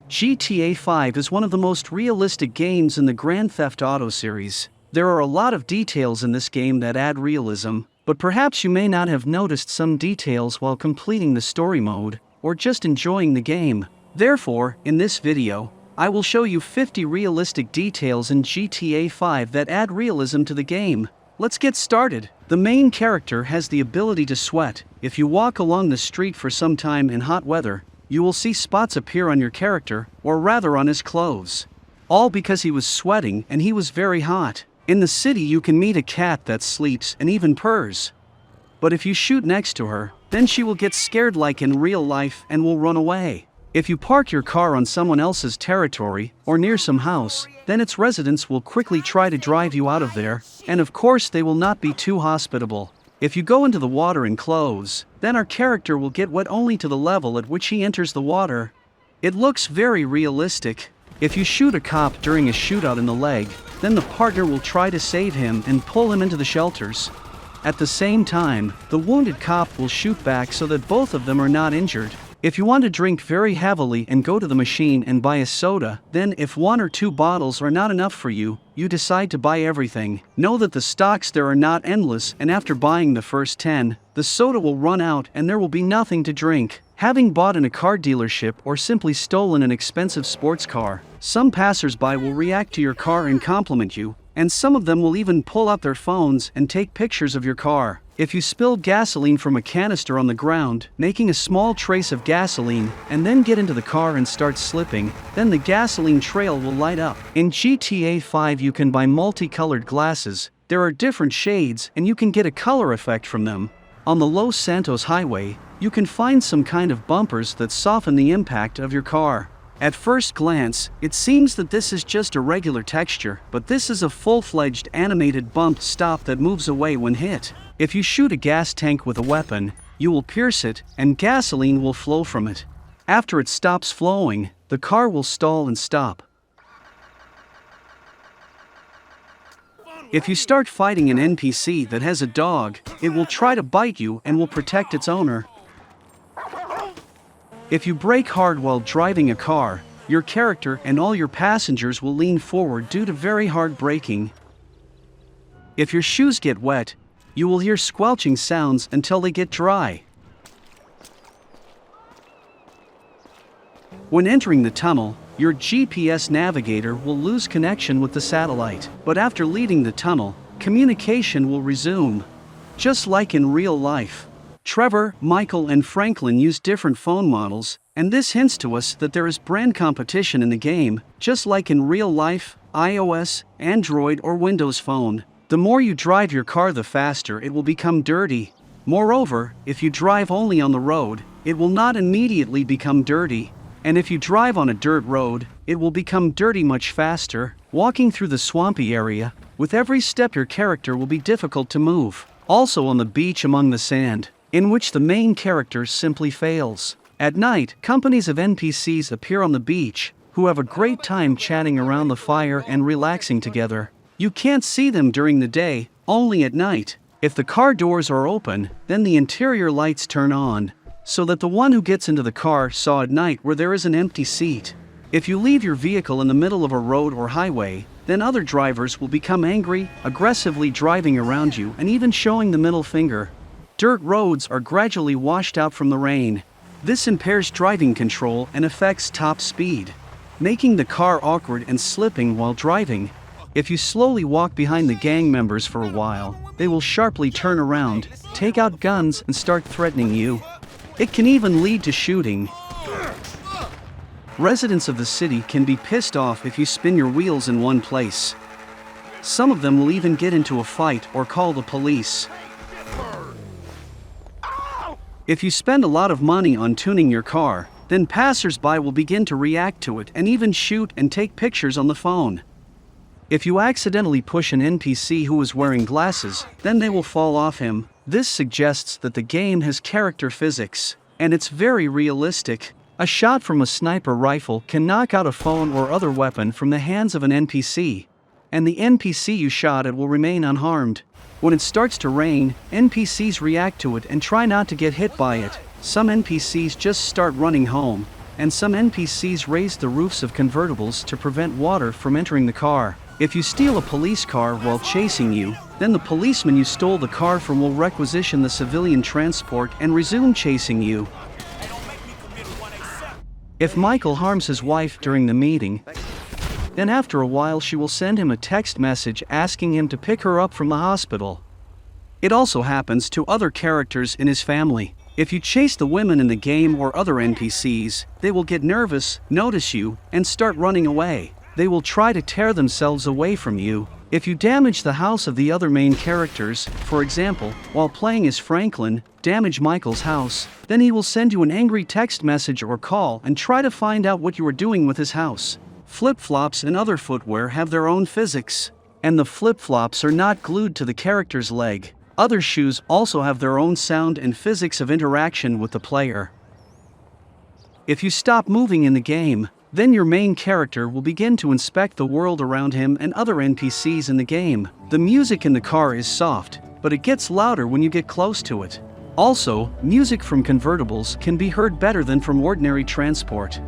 GTA 5 is one of the most realistic games in the Grand Theft Auto series. There are a lot of details in this game that add realism, but perhaps you may not have noticed some details while completing the story mode, or just enjoying the game. Therefore, in this video, I will show you 50 realistic details in GTA 5 that add realism to the game. Let's get started. The main character has the ability to sweat. If you walk along the street for some time in hot weather, you will see spots appear on your character, or rather on his clothes. All because he was sweating and he was very hot. In the city you can meet a cat that sleeps and even purrs. But if you shoot next to her, then she will get scared like in real life and will run away. If you park your car on someone else's territory, or near some house, then its residents will quickly try to drive you out of there, and of course they will not be too hospitable. If you go into the water in clothes, then our character will get wet only to the level at which he enters the water. It looks very realistic. If you shoot a cop during a shootout in the leg, then the partner will try to save him and pull him into the shelters. At the same time, the wounded cop will shoot back so that both of them are not injured. If you want to drink very heavily and go to the machine and buy a soda, then if 1 or 2 bottles are not enough for you, you decide to buy everything. Know that the stocks there are not endless, and after buying the first 10, the soda will run out and there will be nothing to drink. Having bought in a car dealership or simply stolen an expensive sports car, some passers-by will react to your car and compliment you, and some of them will even pull out their phones and take pictures of your car. If you spill gasoline from a canister on the ground, making a small trace of gasoline, and then get into the car and start slipping, then the gasoline trail will light up. In GTA 5 you can buy multicolored glasses. There are different shades and you can get a color effect from them. On the Los Santos highway, you can find some kind of bumpers that soften the impact of your car. At first glance, it seems that this is just a regular texture, but this is a full-fledged animated bump stop that moves away when hit. If you shoot a gas tank with a weapon, you will pierce it, and gasoline will flow from it. After it stops flowing, the car will stall and stop. If you start fighting an NPC that has a dog, it will try to bite you and will protect its owner. If you brake hard while driving a car, your character and all your passengers will lean forward due to very hard braking. If your shoes get wet, you will hear squelching sounds until they get dry. When entering the tunnel, your GPS navigator will lose connection with the satellite, but after leaving the tunnel, communication will resume. Just like in real life. Trevor, Michael, and Franklin use different phone models, and this hints to us that there is brand competition in the game, just like in real life, iOS, Android, or Windows Phone. The more you drive your car, the faster it will become dirty. Moreover, if you drive only on the road, it will not immediately become dirty. And if you drive on a dirt road, it will become dirty much faster. Walking through the swampy area, with every step your character will be difficult to move. Also on the beach among the sand, in which the main character simply fails. At night, companies of NPCs appear on the beach, who have a great time chatting around the fire and relaxing together. You can't see them during the day, only at night. If the car doors are open, then the interior lights turn on, so that the one who gets into the car saw at night where there is an empty seat. If you leave your vehicle in the middle of a road or highway, then other drivers will become angry, aggressively driving around you and even showing the middle finger. Dirt roads are gradually washed out from the rain. This impairs driving control and affects top speed, making the car awkward and slipping while driving. If you slowly walk behind the gang members for a while, they will sharply turn around, take out guns, and start threatening you. It can even lead to shooting. Residents of the city can be pissed off if you spin your wheels in one place. Some of them will even get into a fight or call the police. If you spend a lot of money on tuning your car, then passers-by will begin to react to it and even shoot and take pictures on the phone. If you accidentally push an NPC who is wearing glasses, then they will fall off him. This suggests that the game has character physics, and it's very realistic. A shot from a sniper rifle can knock out a phone or other weapon from the hands of an NPC, and the NPC you shot at will remain unharmed. When it starts to rain, NPCs react to it and try not to get hit by it. Some NPCs just start running home. and some NPCs raise the roofs of convertibles to prevent water from entering the car. If you steal a police car while chasing you, then the policeman you stole the car from will requisition the civilian transport and resume chasing you. If Michael harms his wife during the meeting, then after a while she will send him a text message asking him to pick her up from the hospital. It also happens to other characters in his family. If you chase the women in the game or other NPCs, they will get nervous, notice you, and start running away. They will try to tear themselves away from you. If you damage the house of the other main characters, for example, while playing as Franklin, damage Michael's house, then he will send you an angry text message or call and try to find out what you are doing with his house. Flip-flops and other footwear have their own physics, and the flip-flops are not glued to the character's leg. Other shoes also have their own sound and physics of interaction with the player. If you stop moving in the game, then your main character will begin to inspect the world around him and other NPCs in the game. The music in the car is soft, but it gets louder when you get close to it. Also, music from convertibles can be heard better than from ordinary transport.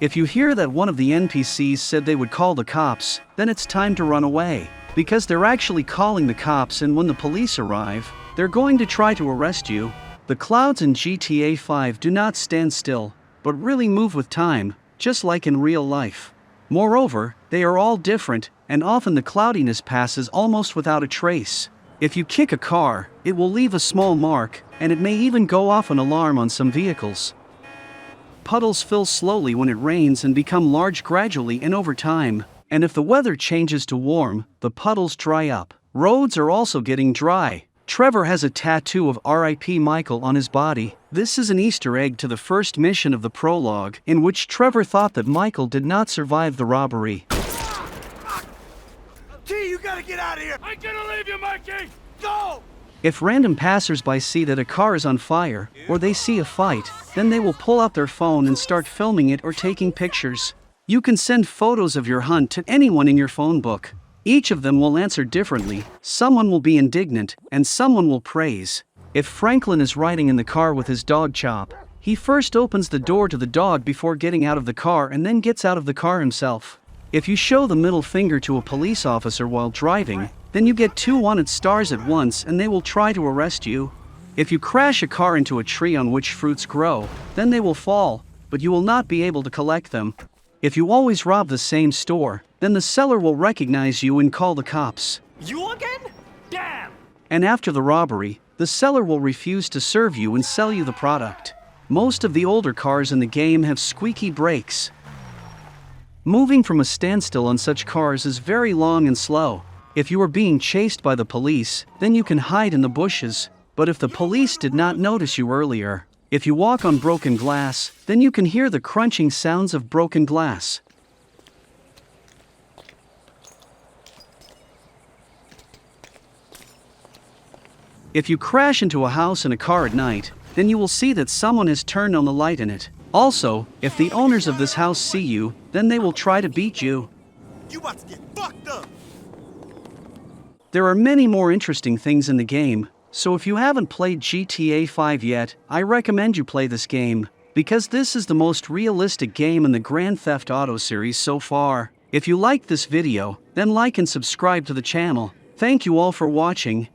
If you hear that one of the NPCs said they would call the cops, then it's time to run away, because they're actually calling the cops, and when the police arrive, they're going to try to arrest you. The clouds in GTA 5 do not stand still, but really move with time, just like in real life. Moreover, they are all different, and often the cloudiness passes almost without a trace. If you kick a car, it will leave a small mark, and it may even go off an alarm on some vehicles. Puddles fill slowly when it rains and become large gradually and over time, and if the weather changes to warm, the puddles dry up. Roads are also getting dry. Trevor has a tattoo of R.I.P. Michael on his body. This is an Easter egg to the first mission of the prologue, in which Trevor thought that Michael did not survive the robbery. T, you gotta get out of here! I'm gonna leave you, Mikey! Go! If random passersby see that a car is on fire, or they see a fight, then they will pull out their phone and start filming it or taking pictures. You can send photos of your hunt to anyone in your phone book. Each of them will answer differently. Someone will be indignant, and someone will praise. If Franklin is riding in the car with his dog Chop, he first opens the door to the dog before getting out of the car and then gets out of the car himself. If you show the middle finger to a police officer while driving, then you get 2 wanted stars at once and they will try to arrest you. If you crash a car into a tree on which fruits grow, then they will fall, but you will not be able to collect them. If you always rob the same store, then the seller will recognize you and call the cops. You again? Damn! And after the robbery, the seller will refuse to serve you and sell you the product. Most of the older cars in the game have squeaky brakes. Moving from a standstill on such cars is very long and slow. If you are being chased by the police, then you can hide in the bushes. But if the police did not notice you earlier, if you walk on broken glass, then you can hear the crunching sounds of broken glass. If you crash into a house in a car at night, then you will see that someone has turned on the light in it. Also, if the owners of this house see you, then they will try to beat you. You about to get fucked up! There are many more interesting things in the game, so if you haven't played GTA 5 yet, I recommend you play this game, because this is the most realistic game in the Grand Theft Auto series so far. If you liked this video, then like and subscribe to the channel. Thank you all for watching,